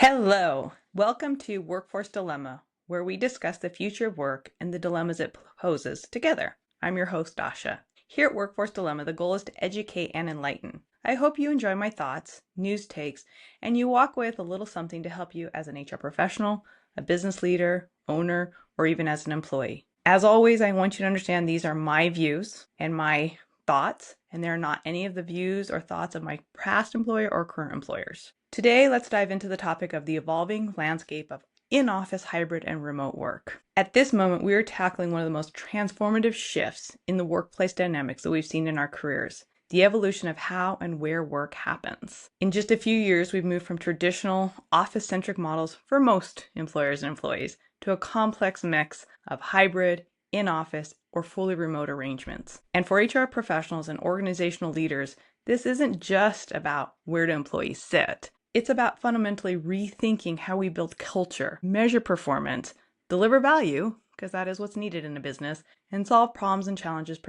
Hello, welcome to Workforce Dilemma, where we discuss the future of work and the dilemmas it poses together. I'm your host, Dasya. Here at Workforce Dilemma, the goal is to educate and enlighten. I hope you enjoy my thoughts, news takes, and you walk away with a little something to help you as an HR professional, a business leader, owner, or even as an employee. As always, I want you to understand these are my views and my thoughts, and they're not any of the views or thoughts of my past employer or current employers. Today, let's dive into the topic of the evolving landscape of in-office, hybrid, and remote work. At this moment, we are tackling one of the most transformative shifts in the workplace dynamics that we've seen in our careers, the evolution of how and where work happens. In just a few years, we've moved from traditional office-centric models for most employers and employees to a complex mix of hybrid, in-office, or fully remote arrangements. And for HR professionals and organizational leaders, this isn't just about where do employees sit. It's about fundamentally rethinking how we build culture, measure performance, deliver value, because that is what's needed in a business, and solve problems and challenges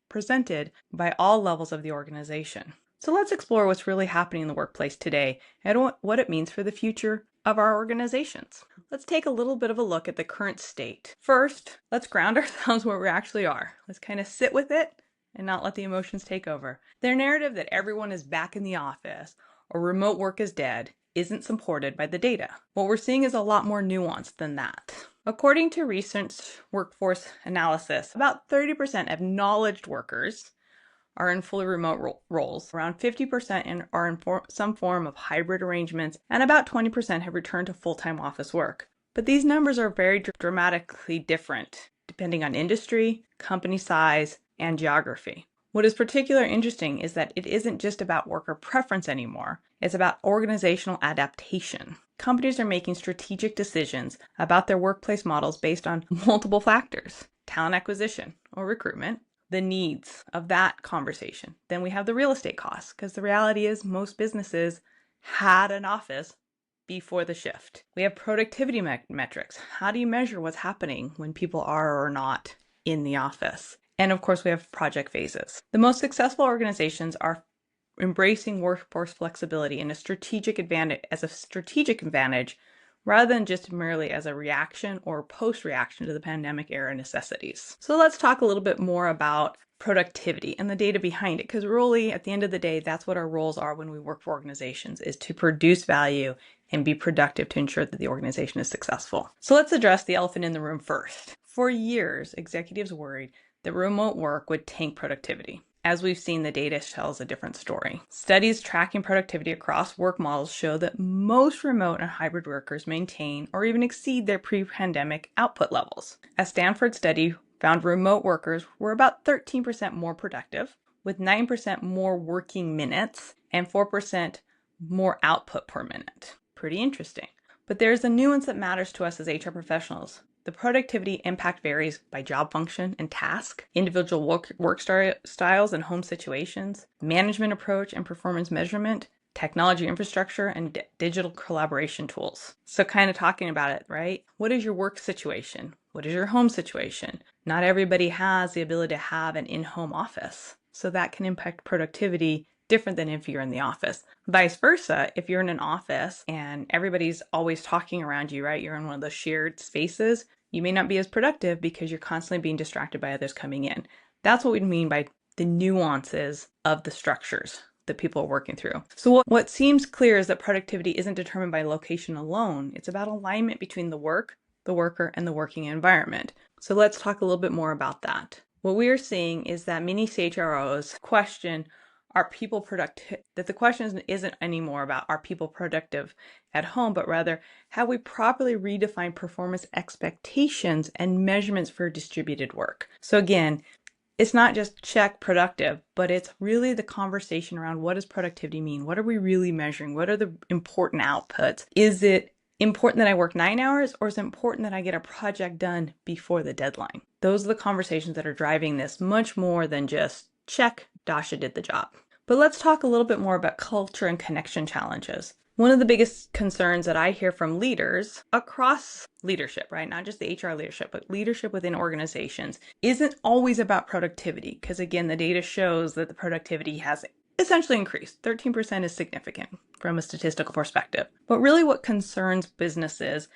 presented by all levels of the organization. So let's explore what's really happening in the workplace today and what it means for the future of our organizations. Let's take a little bit of a look at the current state. First, let's ground ourselves where we actually are. Let's kind of sit with it and not let the emotions take over. Their narrative that everyone is back in the office or remote work is dead isn't supported by the data. What we're seeing is a lot more nuanced than that. According to recent workforce analysis, about 30% of knowledge workers are in fully remote roles. Around 50% are in some form of hybrid arrangements, and about 20% have returned to full-time office work. But these numbers are very dramatically different depending on industry, company size, and geography. What is particularly interesting is that it isn't just about worker preference anymore. It's about organizational adaptation. Companies are making strategic decisions about their workplace models based on multiple factors: talent acquisition or recruitment, the needs of that conversation. Then we have the real estate costs, because the reality is most businesses had an office before the shift. We have productivity metrics. How do you measure what's happening when people are or are not in the office? And of course, we have project phases. The most successful organizations are embracing workforce flexibility as a strategic advantage rather than just merely as a reaction or post-reaction to the pandemic era necessities. So let's talk a little bit more about productivity and the data behind it, because really at the end of the day, that's what our roles are when we work for organizations, is to produce value and be productive to ensure that the organization is successful. So let's address the elephant in the room first. For years, executives worried that remote work would tank productivity. As we've seen, the data tells a different story. Studies tracking productivity across work models show that most remote and hybrid workers maintain or even exceed their pre-pandemic output levels. A Stanford study found remote workers were about 13% more productive, with 9% more working minutes and 4% more output per minute. Pretty interesting. But there's a nuance that matters to us as HR professionals. The productivity impact varies by job function and task, individual work styles and home situations, management approach and performance measurement, technology infrastructure, and digital collaboration tools. So kind of talking about it, right? What is your work situation? What is your home situation? Not everybody has the ability to have an in-home office, so that can impact productivity different than if you're in the office. Vice versa, if you're in an office and everybody's always talking around you, right? You're in one of those shared spaces, you may not be as productive because you're constantly being distracted by others coming in. That's what we mean by the nuances of the structures that people are working through. So what seems clear is that productivity isn't determined by location alone. It's about alignment between the work, the worker, and the working environment. So let's talk a little bit more about that. What we are seeing is that many CHROs question, are people productive? That the question isn't anymore about are people productive at home, but rather how we properly redefine performance expectations and measurements for distributed work. So again, it's not just check productive, but it's really the conversation around what does productivity mean? What are we really measuring? What are the important outputs? Is it important that I work 9 hours, or is it important that I get a project done before the deadline? Those are the conversations that are driving this much more than just check, Dasha did the job. But let's talk a little bit more about culture and connection challenges. One of the biggest concerns that I hear from leaders across leadership, right? Not just the HR leadership, but leadership within organizations, isn't always about productivity. Because again, the data shows that the productivity has essentially increased. 13% is significant from a statistical perspective. But really what concerns businesses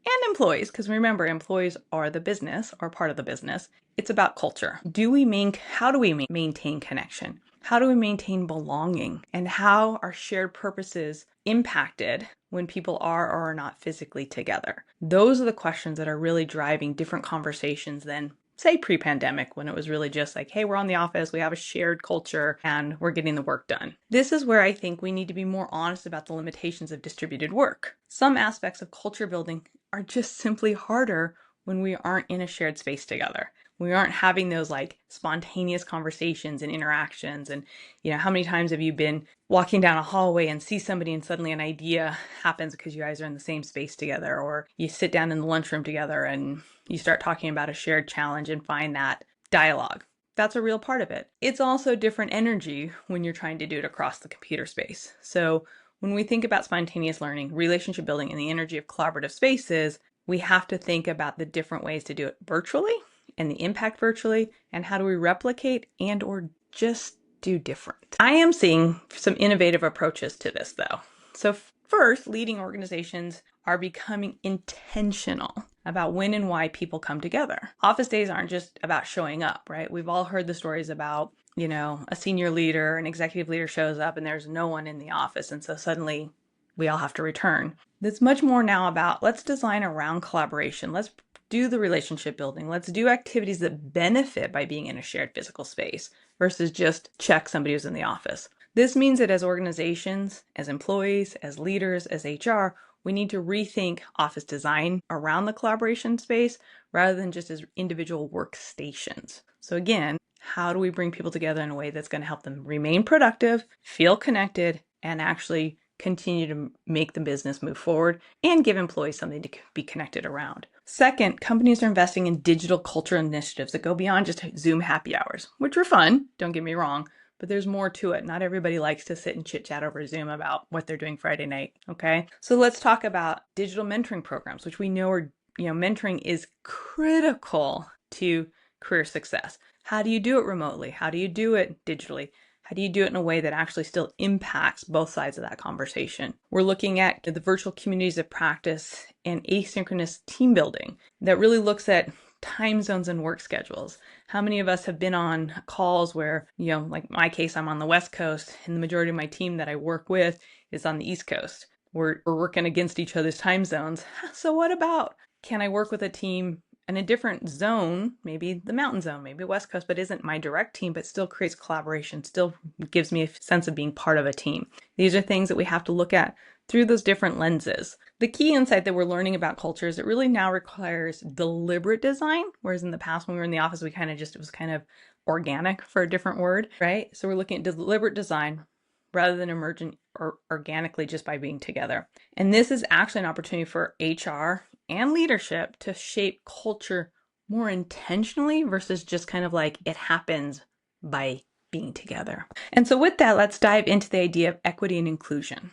and employees, because remember, employees are the business or part of the business. It's about culture. How do we maintain connection? How do we maintain belonging? And how are shared purposes impacted when people are or are not physically together? Those are the questions that are really driving different conversations than, say, pre-pandemic, when it was really just like, hey, we're on the office, we have a shared culture, and we're getting the work done. This is where I think we need to be more honest about the limitations of distributed work. Some aspects of culture building are just simply harder when we aren't in a shared space together. We aren't having those like spontaneous conversations and interactions. And, how many times have you been walking down a hallway and see somebody and suddenly an idea happens because you guys are in the same space together, or you sit down in the lunchroom together and you start talking about a shared challenge and find that dialogue. That's a real part of it. It's also different energy when you're trying to do it across the computer space. So when we think about spontaneous learning, relationship building, and the energy of collaborative spaces, we have to think about the different ways to do it virtually and the impact virtually, and how do we replicate and or just do different. I am seeing some innovative approaches to this though. So first, leading organizations are becoming intentional about when and why people come together. Office days aren't just about showing up, right? We've all heard the stories about, a senior leader, an executive leader shows up and there's no one in the office. And so suddenly we all have to return. It's much more now about let's design around collaboration. Let's do the relationship building. Let's do activities that benefit by being in a shared physical space versus just check somebody who's in the office. This means that as organizations, as employees, as leaders, as HR, we need to rethink office design around the collaboration space rather than just as individual workstations. So again, how do we bring people together in a way that's going to help them remain productive, feel connected, and actually continue to make the business move forward and give employees something to be connected around? Second, companies are investing in digital culture initiatives that go beyond just Zoom happy hours, which are fun, don't get me wrong, but there's more to it. Not everybody likes to sit and chit chat over Zoom about what they're doing Friday night, okay? So let's talk about digital mentoring programs, which we know are, mentoring is critical to career success. How do you do it remotely? How do you do it digitally? How do you do it in a way that actually still impacts both sides of that conversation? We're looking at the virtual communities of practice and asynchronous team building that really looks at time zones and work schedules. How many of us have been on calls where, like my case, I'm on the West Coast and the majority of my team that I work with is on the East Coast. We're working against each other's time zones. So what about, can I work with a team in a different zone, maybe the mountain zone, maybe West Coast, but isn't my direct team, but still creates collaboration, still gives me a sense of being part of a team. These are things that we have to look at through those different lenses. The key insight that we're learning about culture is it really now requires deliberate design, whereas in the past when we were in the office, it was kind of organic, for a different word, right? So we're looking at deliberate design rather than emergent or organically just by being together. And this is actually an opportunity for HR and leadership to shape culture more intentionally versus just kind of like it happens by being together. And so with that, let's dive into the idea of equity and inclusion,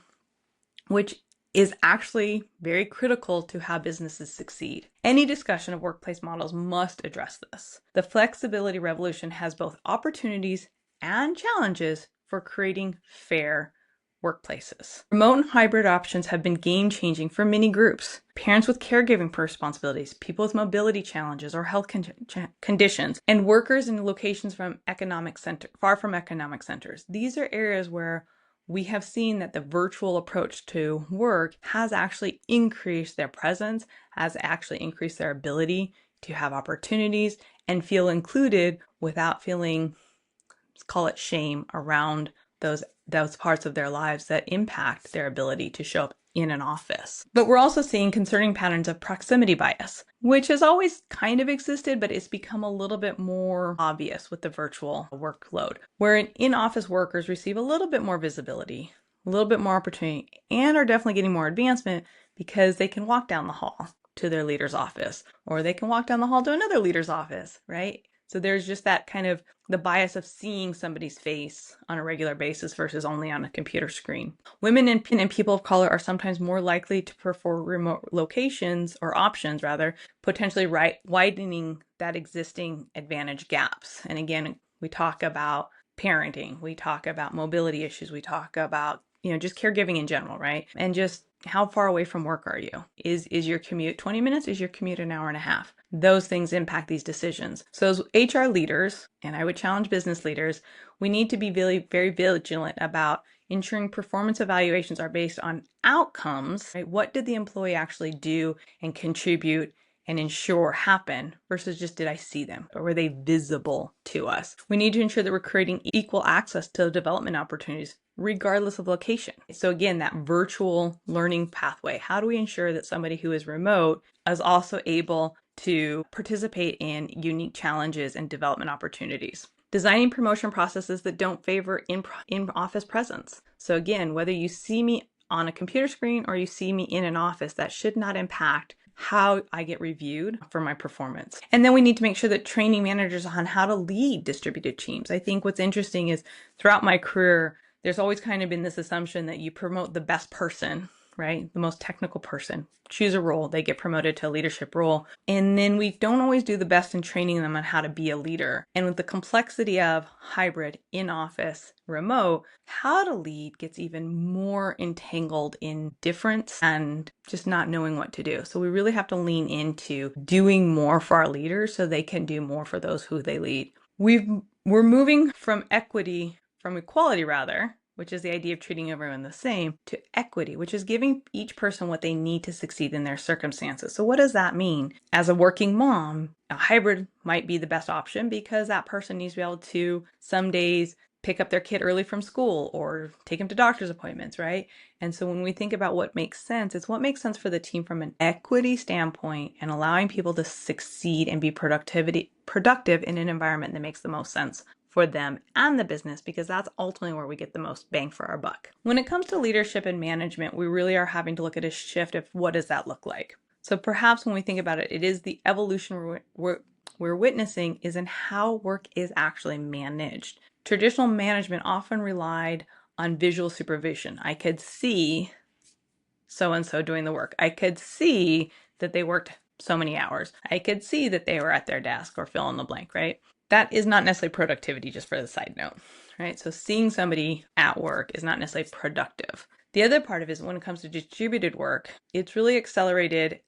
which is actually very critical to how businesses succeed. Any discussion of workplace models must address this. The flexibility revolution has both opportunities and challenges for creating fair workplaces. Remote and hybrid options have been game-changing for many groups. Parents with caregiving responsibilities, people with mobility challenges or health conditions, and workers in locations far from economic centers. These are areas where we have seen that the virtual approach to work has actually increased their presence, has actually increased their ability to have opportunities and feel included without feeling, let's call it shame, around those parts of their lives that impact their ability to show up in an office. But we're also seeing concerning patterns of proximity bias, which has always kind of existed, but it's become a little bit more obvious with the virtual workload, where in-office workers receive a little bit more visibility, a little bit more opportunity, and are definitely getting more advancement because they can walk down the hall to their leader's office, or they can walk down the hall to another leader's office, right? So there's just that kind of the bias of seeing somebody's face on a regular basis versus only on a computer screen. Women and people of color are sometimes more likely to prefer remote locations or options rather, potentially widening that existing advantage gaps. And again, we talk about parenting, we talk about mobility issues, we talk about, just caregiving in general, right? And just how far away from work are you? Is your commute 20 minutes? Is your commute an hour and a half? Those things impact these decisions. So as HR leaders, and I would challenge business leaders, we need to be very, very vigilant about ensuring performance evaluations are based on outcomes, right? What did the employee actually do and contribute and ensure happen versus just did I see them or were they visible to us? We need to ensure that we're creating equal access to development opportunities regardless of location. So again, that virtual learning pathway, how do we ensure that somebody who is remote is also able to participate in unique challenges and development opportunities? Designing promotion processes that don't favor in-office presence. So again, whether you see me on a computer screen or you see me in an office, that should not impact how I get reviewed for my performance. And then we need to make sure that training managers on how to lead distributed teams. I think what's interesting is throughout my career, there's always kind of been this assumption that you promote the best person, right? The most technical person, choose a role, they get promoted to a leadership role. And then we don't always do the best in training them on how to be a leader. And with the complexity of hybrid, in-office, remote, how to lead gets even more entangled in difference and just not knowing what to do. So we really have to lean into doing more for our leaders so they can do more for those who they lead. We're moving from equality rather, which is the idea of treating everyone the same, to equity, which is giving each person what they need to succeed in their circumstances. So what does that mean? As a working mom, a hybrid might be the best option because that person needs to be able to some days pick up their kid early from school or take them to doctor's appointments, right? And so when we think about what makes sense, it's what makes sense for the team from an equity standpoint and allowing people to succeed and be productive in an environment that makes the most sense for them and the business, because that's ultimately where we get the most bang for our buck. When it comes to leadership and management, we really are having to look at a shift of what does that look like? So perhaps when we think about it, it is the evolution we're witnessing is in how work is actually managed. Traditional management often relied on visual supervision. I could see so-and-so doing the work. I could see that they worked so many hours. I could see that they were at their desk or fill in the blank, right? That is not necessarily productivity, just for the side note, right? So seeing somebody at work is not necessarily productive. The other part of it is when it comes to distributed work, it's really accelerated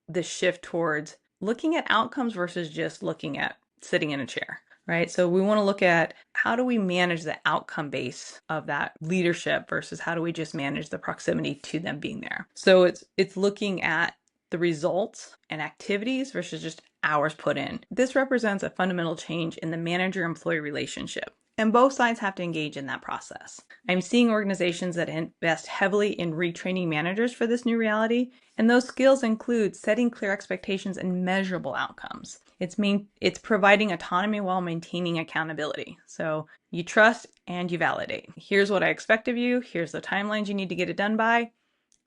the shift towards looking at outcomes versus just looking at sitting in a chair, right? So we want to look at how do we manage the outcome base of that leadership versus how do we just manage the proximity to them being there. So it's looking at the results and activities versus just hours put in. This represents a fundamental change in the manager-employee relationship, and both sides have to engage in that process. I'm seeing organizations that invest heavily in retraining managers for this new reality, and those skills include setting clear expectations and measurable outcomes. It's providing autonomy while maintaining accountability. So you trust and you validate. Here's what I expect of you. Here's the timelines you need to get it done by,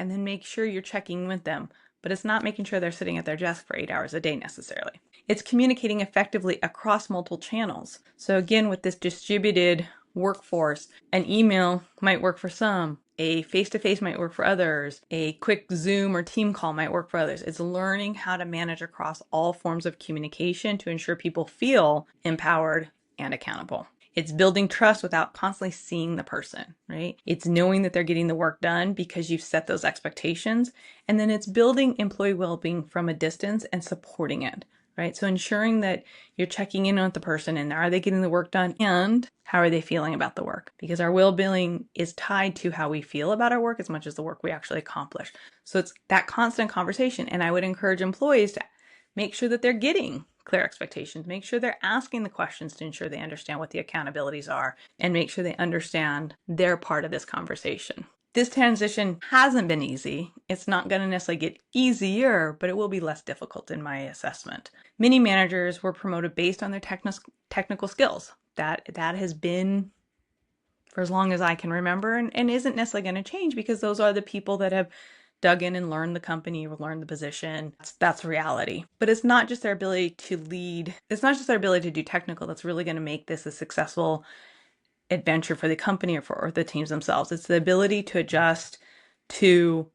and then make sure you're checking with them. But it's not making sure they're sitting at their desk for 8 hours a day necessarily. It's communicating effectively across multiple channels. So again, with this distributed workforce, an email might work for some, a face-to-face might work for others, a quick Zoom or team call might work for others. It's learning how to manage across all forms of communication to ensure people feel empowered and accountable. It's building trust without constantly seeing the person, right? It's knowing that they're getting the work done because you've set those expectations. And then it's building employee well-being from a distance and supporting it, right? So ensuring that you're checking in with the person and are they getting the work done and how are they feeling about the work? Because our well-being is tied to how we feel about our work as much as the work we actually accomplish. So it's that constant conversation. And I would encourage employees to make sure that they're getting clear expectations, make sure they're asking the questions to ensure they understand what the accountabilities are and make sure they understand their part of this conversation. This transition hasn't been easy. It's not going to necessarily get easier, but it will be less difficult in my assessment. Many managers were promoted based on their technical skills. That has been for as long as I can remember and isn't necessarily going to change because those are the people that have dug in and learned the company or learned the position. That's reality. But it's not just their ability to lead. It's not just their ability to do technical that's really going to make this a successful adventure for the company or for the teams themselves. It's the ability to adjust to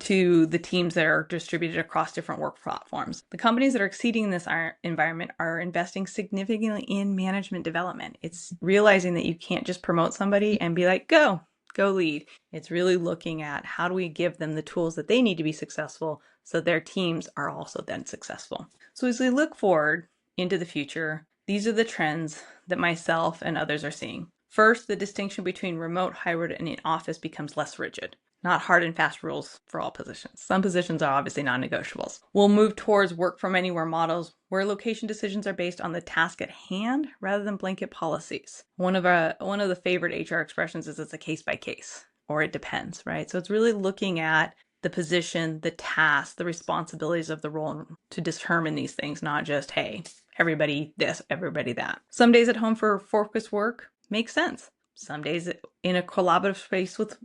to the teams that are distributed across different work platforms. The companies that are exceeding this environment are investing significantly in management development. It's realizing that you can't just promote somebody and be like, go lead. It's really looking at how do we give them the tools that they need to be successful so their teams are also then successful. So as we look forward into the future, these are the trends that myself and others are seeing. First, the distinction between remote, hybrid, and in-office becomes less rigid. Not hard and fast rules for all positions. Some positions are obviously non-negotiables. We'll move towards work from anywhere models where location decisions are based on the task at hand rather than blanket policies. One of the favorite HR expressions is it's a case by case, or it depends, right? So it's really looking at the position, the task, the responsibilities of the role to determine these things, not just, hey, everybody this, everybody that. Some days at home for focused work makes sense. Some days in a collaborative space with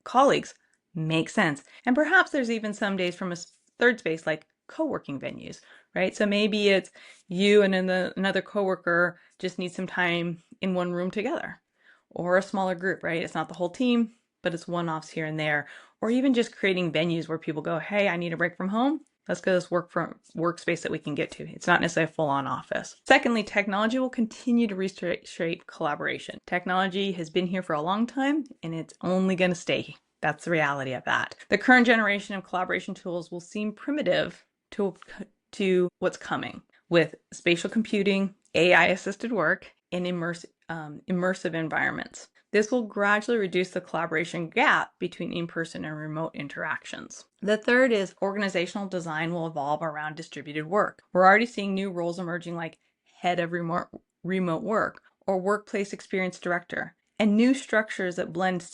colleagues makes sense. And perhaps there's even some days from a third space like co-working venues, right? So maybe it's you and another coworker just need some time in one room together, or a smaller group, right? It's not the whole team, but it's one-offs here and there, or even just creating venues where people go, hey, I need a break from home. Let's go to this workspace that we can get to. It's not necessarily a full-on office. Secondly, technology will continue to reshape collaboration. Technology has been here for a long time, and it's only going to stay. That's the reality of that. The current generation of collaboration tools will seem primitive to what's coming with spatial computing, AI-assisted work, and immersive environments. This will gradually reduce the collaboration gap between in-person and remote interactions. The third is organizational design will evolve around distributed work. We're already seeing new roles emerging like head of remote work or workplace experience director, and new structures that blend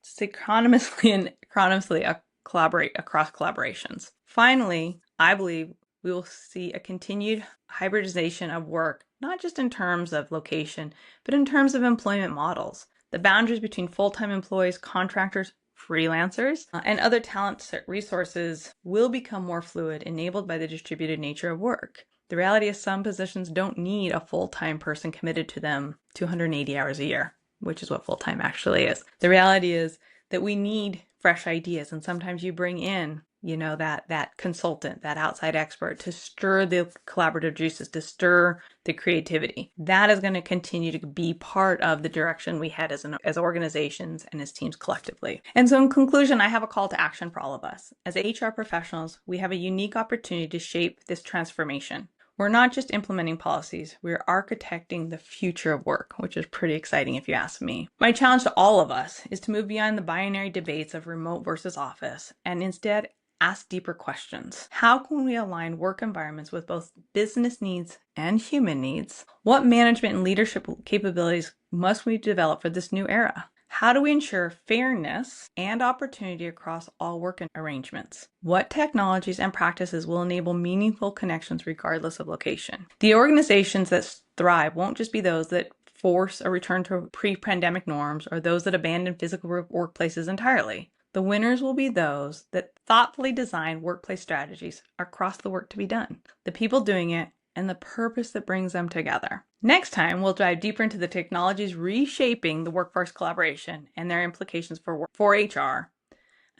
synchronously and chronously collaborate across collaborations. Finally, I believe we will see a continued hybridization of work, not just in terms of location, but in terms of employment models. The boundaries between full-time employees, contractors, freelancers, and other talent resources will become more fluid, enabled by the distributed nature of work. The reality is some positions don't need a full-time person committed to them 280 hours a year, which is what full-time actually is. The reality is that we need fresh ideas, and sometimes you bring in that consultant, that outside expert to stir the collaborative juices, to stir the creativity. That is going to continue to be part of the direction we head as organizations and as teams collectively. And so in conclusion, I have a call to action for all of us. As HR professionals, we have a unique opportunity to shape this transformation. We're not just implementing policies, we're architecting the future of work, which is pretty exciting if you ask me. My challenge to all of us is to move beyond the binary debates of remote versus office and instead ask deeper questions. How can we align work environments with both business needs and human needs? What management and leadership capabilities must we develop for this new era? How do we ensure fairness and opportunity across all work arrangements? What technologies and practices will enable meaningful connections regardless of location? The organizations that thrive won't just be those that force a return to pre-pandemic norms or those that abandon physical workplaces entirely. The winners will be those that thoughtfully design workplace strategies across the work to be done, the people doing it, and the purpose that brings them together. Next time, we'll dive deeper into the technologies reshaping the workforce collaboration and their implications for HR.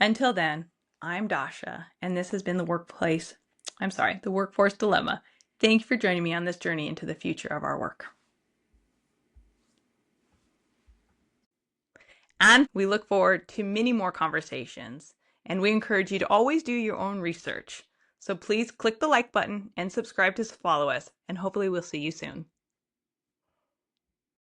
Until then, I'm Dasha, and this has been the Workforce Dilemma. Thank you for joining me on this journey into the future of our work. And we look forward to many more conversations, and we encourage you to always do your own research. So please click the like button and subscribe to follow us, and hopefully we'll see you soon.